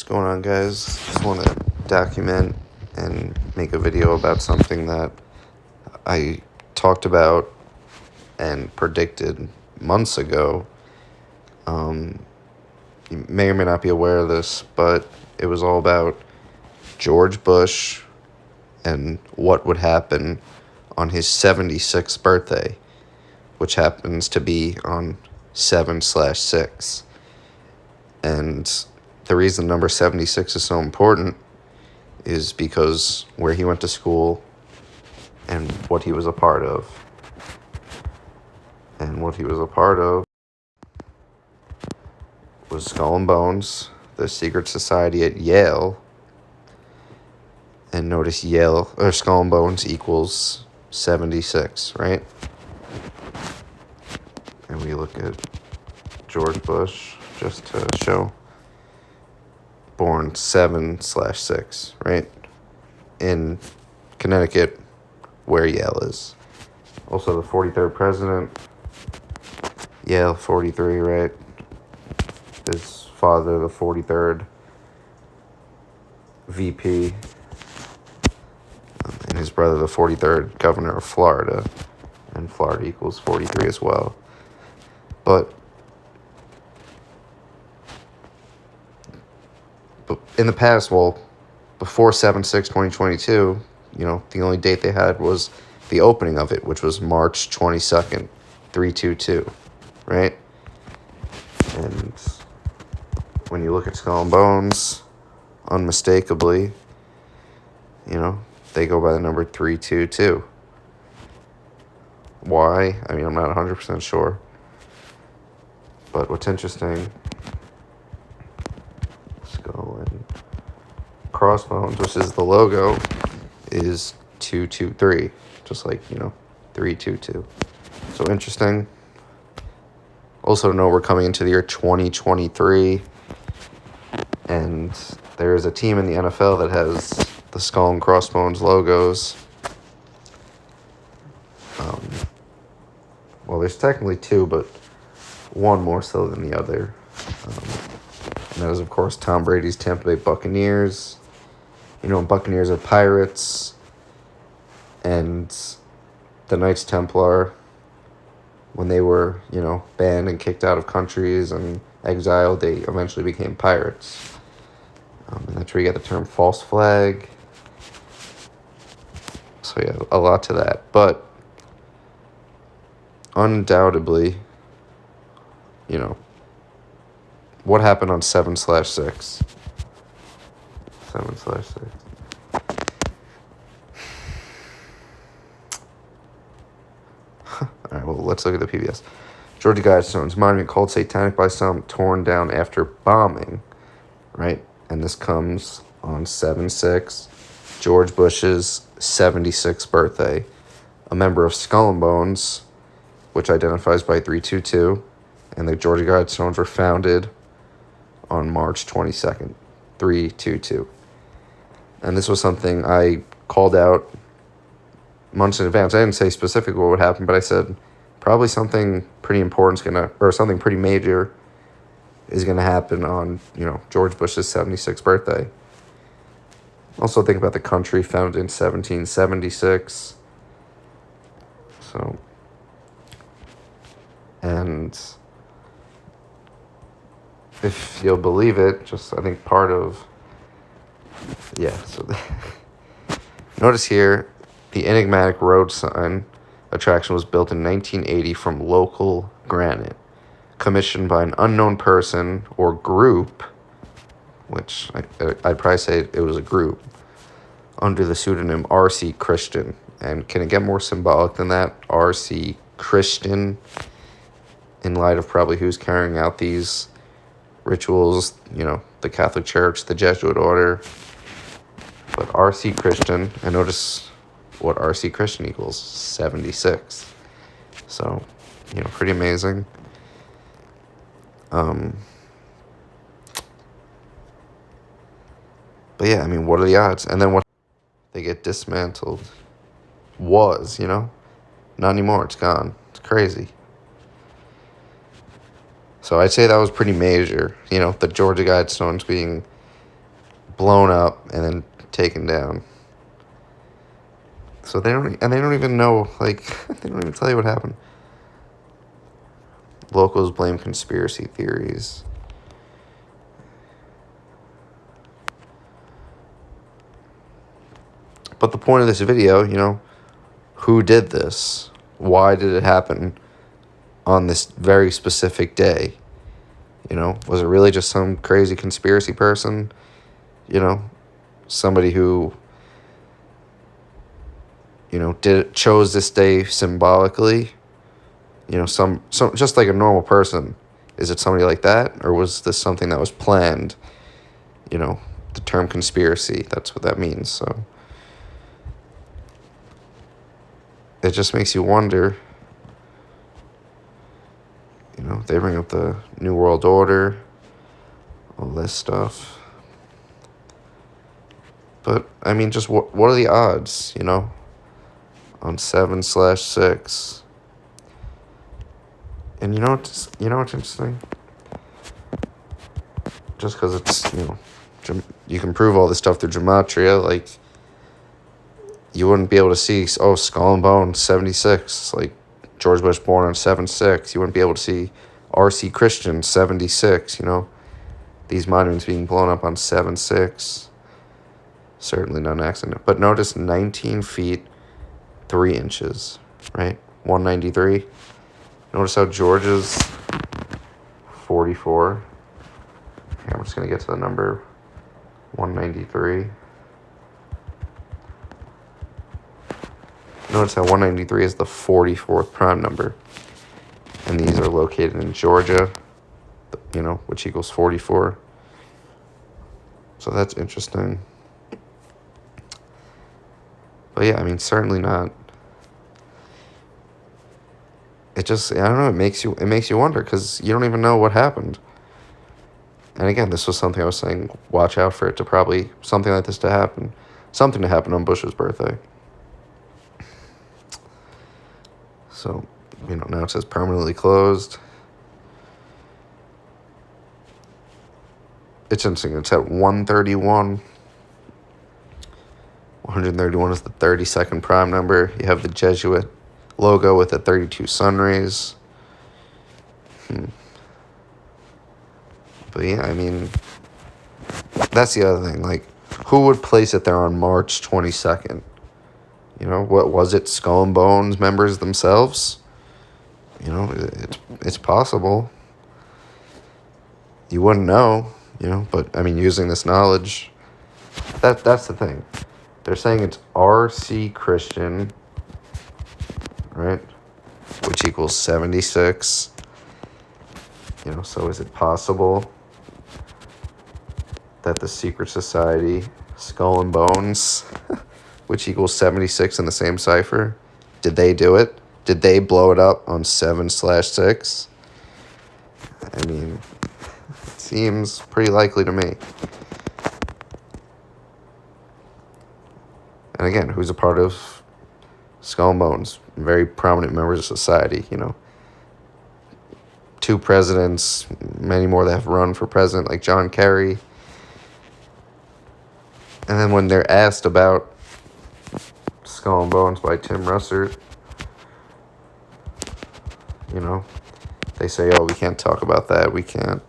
What's going on, guys? Just want to document and make a video about something that I talked about and predicted months ago. You may or may not be aware of this, but it was all about George Bush and what would happen on his 76th birthday, which happens to be on 7/6. And the reason number 76 is so important is because where he went to school and what he was a part of. And what he was a part of was Skull and Bones, the secret society at Yale. And notice Skull and Bones equals 76, right? And we look at George Bush just to show. Born 7/6, right? In Connecticut, where Yale is. Also the 43rd president, Yale 43, right? His father, the 43rd VP, and his brother, the 43rd governor of Florida, and Florida equals 43 as well. But in the past, before 7/6/2022, the only date they had was the opening of it, which was March 22nd, 322, right? And when you look at Skull and Bones, unmistakably, they go by the number 322. Why? I'm not 100% sure. But what's interesting, Skull and Crossbones, which is the logo, is 223, just like 322. So interesting. Also to know we're coming into the year 2023, and there is a team in the NFL that has the Skull and Crossbones logos. There's technically two, but one more so than the other. And that is, of course, Tom Brady's Tampa Bay Buccaneers. Buccaneers are pirates, and the Knights Templar, when they were, banned and kicked out of countries and exiled, they eventually became pirates. And that's where you get the term false flag. So, yeah, a lot to that. But undoubtedly, what happened on 7/6? 7/6. All right, let's look at the PBS. Georgia Guidestones, monument called satanic by some, torn down after bombing, right? And this comes on 7/6, George Bush's 76th birthday. A member of Skull and Bones, which identifies by 322, and the Georgia Guidestones were founded on March 22nd, 322. And this was something I called out months in advance. I didn't say specifically what would happen, but I said probably something pretty important something pretty major is going to happen on, George Bush's 76th birthday. Also think about the country, founded in 1776. So, and if you'll believe it, I think part of, so notice here, the enigmatic road sign attraction was built in 1980 from local granite, commissioned by an unknown person or group, which I'd probably say it was a group, under the pseudonym R.C. Christian. And can it get more symbolic than that? R.C. Christian, in light of probably who's carrying out these rituals, the Catholic Church, the Jesuit order. But R.C. Christian, and notice what R.C. Christian equals, 76. So, pretty amazing. But yeah, what are the odds? And then what they get dismantled was, not anymore, it's gone. It's crazy. So I'd say that was pretty major, the Georgia Guidestones being blown up and then taken down. So they don't even know, like, they don't even tell you what happened. Locals blame conspiracy theories. But the point of this video, who did this? Why did it happen on this very specific day? Was it really just some crazy conspiracy person? Somebody who, chose this day symbolically? Some just like a normal person. Is it somebody like that? Or was this something that was planned? The term conspiracy, that's what that means. So it just makes you wonder. They bring up the New World Order, all this stuff. But, I mean, just what are the odds, on 7/6? And you know what's interesting? Just because it's, you can prove all this stuff through gematria, like, you wouldn't be able to see, Skull and Bones, 76, like, George Bush born on 7/6. You wouldn't be able to see R.C. Christian, 76, These monuments being blown up on 7/6. Certainly not an accident. But notice 19 feet, 3 inches, right? 193. Notice how George's 44. Here, I'm just going to get to the number 193. Notice how 193 is the 44th prime number. And these are located in Georgia, which equals 44. So that's interesting. But yeah, I mean, certainly not. It just, I don't know, it makes you wonder, because you don't even know what happened. And again, this was something I was saying, watch out for it to probably, something like this to happen. Something to happen on Bush's birthday. So, now it says permanently closed. It's interesting. It's at 131. 131 is the 32nd prime number. You have the Jesuit logo with the 32 sun rays. But yeah, I mean, that's the other thing. Like, who would place it there on March 22nd? What was it? Skull and Bones members themselves? It's possible. You wouldn't know, but I mean, using this knowledge, that's the thing. They're saying it's R.C. Christian, right? Which equals 76. So is it possible that the secret society, Skull and Bones, which equals 76 in the same cipher, did they do it? Did they blow it up on 7/6? I mean, it seems pretty likely to me. And again, who's a part of Skull and Bones? Very prominent members of society, 2 presidents, many more that have run for president, like John Kerry. And then when they're asked about Skull and Bones by Tim Russert, they say, we can't talk about that. We can't.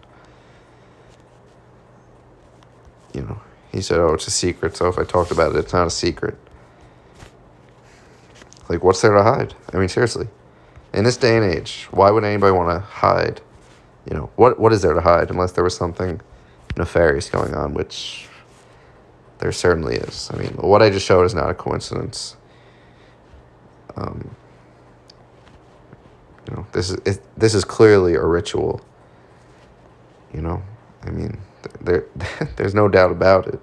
He said, it's a secret. So if I talked about it, it's not a secret. Like, what's there to hide? I mean, seriously. In this day and age, why would anybody want to hide? What is there to hide unless there was something nefarious going on, which there certainly is. I mean, what I just showed is not a coincidence. This is clearly a ritual. I mean, there's no doubt about it.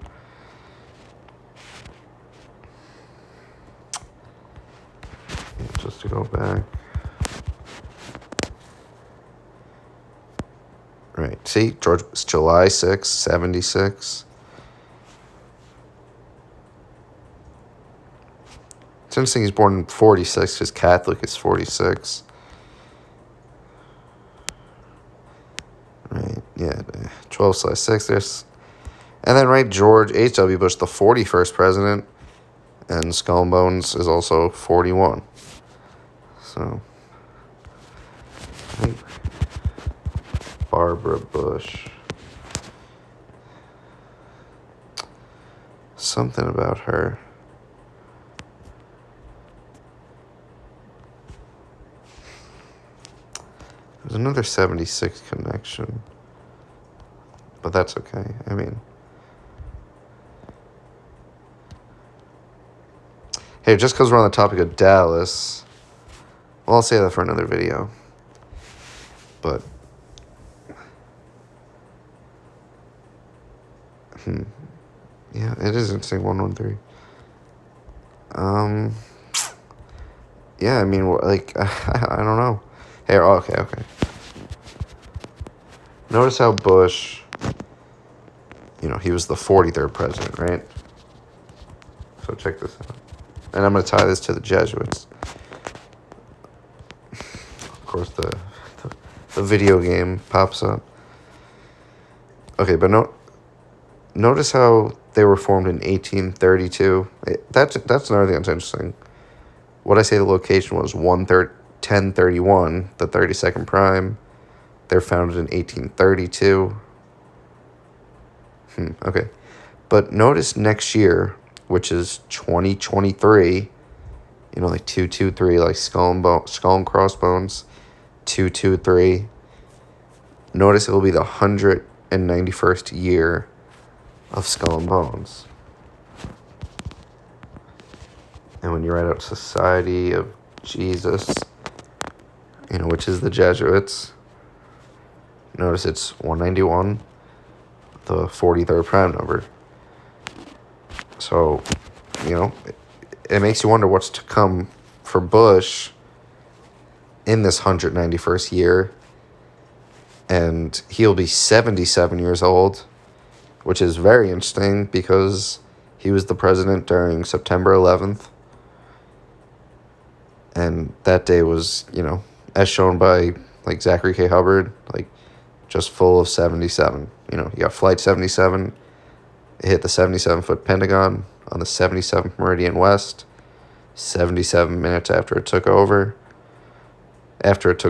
Just to go back. Right. See, George, it's July 6th, 76. It's interesting he's born in 46 because Catholic is 46. Right, yeah, 12/6. And then, right, George H.W. Bush, the 41st president, and Skull and Bones is also 41. So, I think Barbara Bush. Something about her. There's another 76 connection. But that's okay. I mean, hey, just because we're on the topic of Dallas, well, I'll say that for another video. But, yeah, it is interesting, 113. Yeah, I mean, like, I don't know. Hey, okay. Notice how Bush, he was the 43rd president, right? So check this out. And I'm going to tie this to the Jesuits. Of course, the video game pops up. Okay, but notice how they were formed in 1832. That's another thing that's interesting. What I say the location was 1031, the 32nd prime. They're founded in 1832. Okay. But notice next year, which is 2023, like 223, like skull and crossbones, 223. Notice it will be the 191st year of Skull and Bones. And when you write out Society of Jesus, which is the Jesuits, notice it's 191, the 43rd prime number. So, it makes you wonder what's to come for Bush in this 191st year. And he'll be 77 years old, which is very interesting because he was the president during September 11th. And that day was, as shown by, like, Zachary K. Hubbard, like, just full of 77. You got Flight 77. It hit the 77-foot Pentagon on the 77th Meridian West, 77 minutes after it took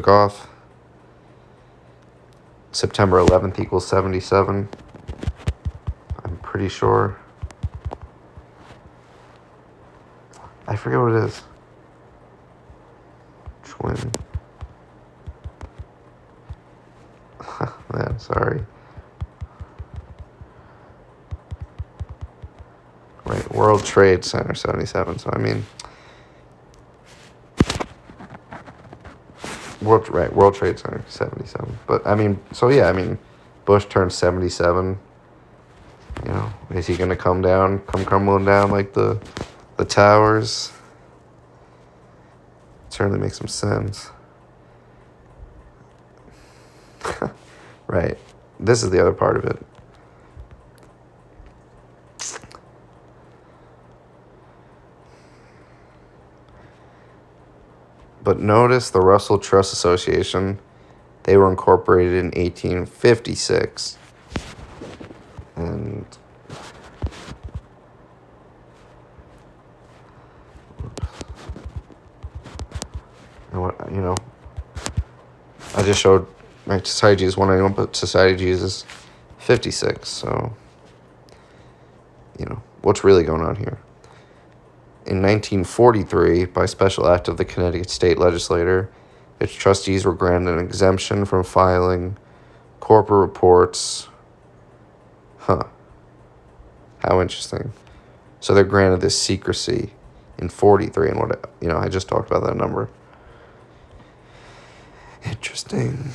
off. September 11th equals 77. I'm pretty sure. I forget what it is. Twin. Man, sorry. Right, World Trade Center 77. So, I mean, World Trade Center 77. But, I mean, so yeah, Bush turned 77. Is he going to come crumbling down like the towers? It certainly makes some sense. Right. This is the other part of it. But notice the Russell Trust Association, they were incorporated in 1856. And I just showed my Society Jesus 191, but Society Jesus 56. So, what's really going on here? In 1943, by special act of the Connecticut State Legislature, its trustees were granted an exemption from filing corporate reports. How interesting. So they're granted this secrecy in 43, and I just talked about that number. Interesting.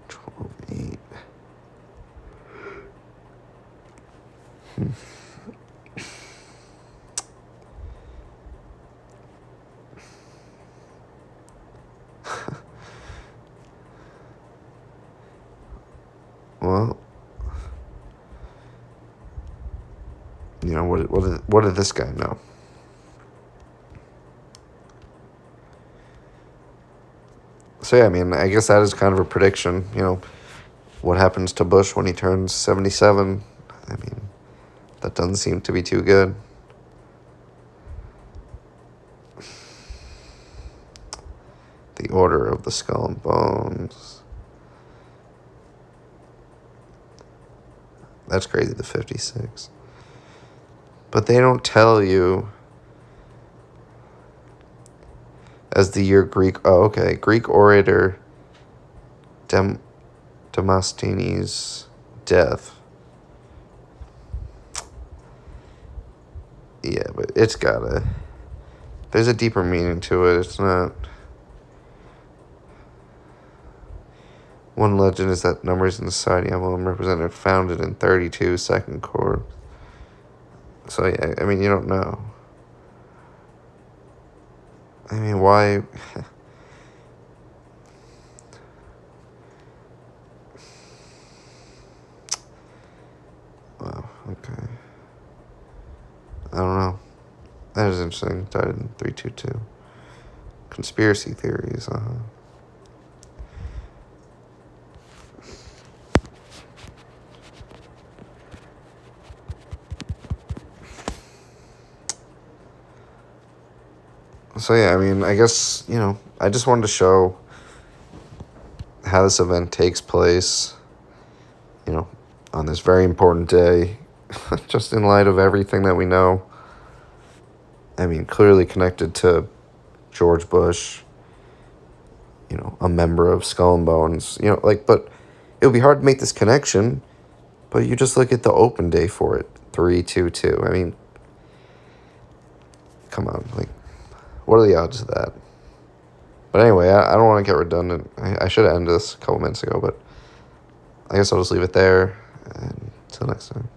12-8. Well, what did this guy know? So yeah, I guess that is kind of a prediction. What happens to Bush when he turns 77? I mean, that doesn't seem to be too good. The Order of the Skull and Bones. That's crazy, the 56. But they don't tell you as the year Greek... Oh, okay. Greek orator Demosthenes' death. Yeah, but it's gotta... There's a deeper meaning to it. It's not... One legend is that numbers in the society emblem represent a founded in 32 second chord. So, yeah, I mean, you don't know. I mean, why... Wow, okay. I don't know. That is interesting. Died in 322. Conspiracy theories, So, yeah, I mean, I guess, I just wanted to show how this event takes place, on this very important day, just in light of everything that we know. I mean, clearly connected to George Bush, a member of Skull and Bones, but it would be hard to make this connection, but you just look at the open day for it, 322. I mean, come on, what are the odds of that? But anyway, I don't want to get redundant. I should have ended this a couple minutes ago, but I guess I'll just leave it there. And until next time.